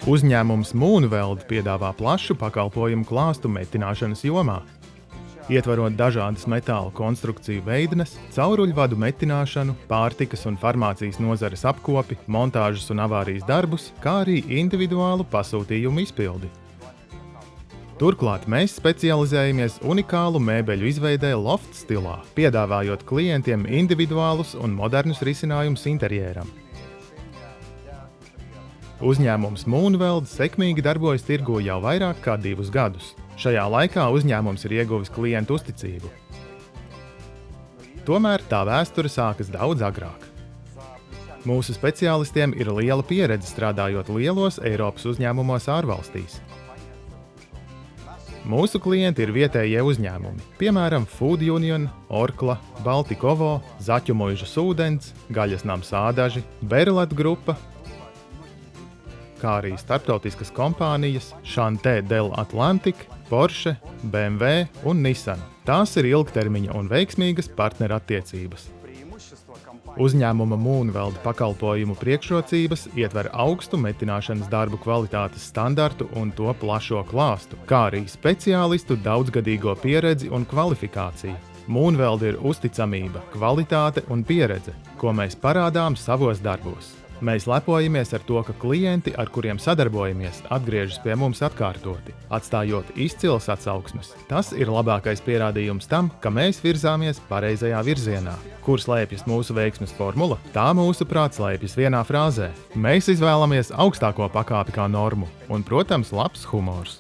Uzņēmums Moonweld piedāvā plašu pakalpojumu klāstu metināšanas jomā, ietverot dažādas metāla konstrukciju veidnes, cauruļvadu metināšanu, pārtikas un farmācijas nozares apkopi, montāžas un avārijas darbus, kā arī individuālu pasūtījumu izpildi. Turklāt mēs specializējamies unikālu mēbeļu izveidē loft stilā, piedāvājot klientiem individuālus un modernus risinājumus interjeram. Uzņēmums Moonweld sekmīgi darbojas tirgū jau vairāk kā 2 gadus. Šajā laikā uzņēmums ir ieguvis klientu uzticību. Tomēr tā vēsture sākas daudz agrāk. Mūsu speciālistiem ir liela pieredze strādājot lielos Eiropas uzņēmumos ārvalstīs. Mūsu klienti ir vietējie uzņēmumi, piemēram, Food Union, Orkla, Baltikovo, Zaķu muižas ūdens, Gaļas nams Ādaži, Berlat grupa, kā arī starptautiskas kompānijas Chanté Del Atlantic, Porsche, BMW un Nissan. Tās ir ilgtermiņa un veiksmīgas partnerattiecības. Uzņēmuma Moonweld pakalpojumu priekšrocības ietver augstu metināšanas darbu kvalitātes standartu un to plašo klāstu, kā arī speciālistu daudzgadīgo pieredzi un kvalifikāciju. Moonweld ir uzticamība, kvalitāte un pieredze, ko mēs parādām savos darbos. Mēs lepojamies ar to, ka klienti, ar kuriem sadarbojamies, atgriežas pie mums atkārtoti, atstājot izcilas atsauksmes. Tas ir labākais pierādījums tam, ka mēs virzāmies pareizajā virzienā. Kur slēpjas mūsu veiksmes formula? Tā mūsuprāt slēpjas vienā frāzē. Mēs izvēlamies augstāko pakāpi kā normu un, protams, labs humors.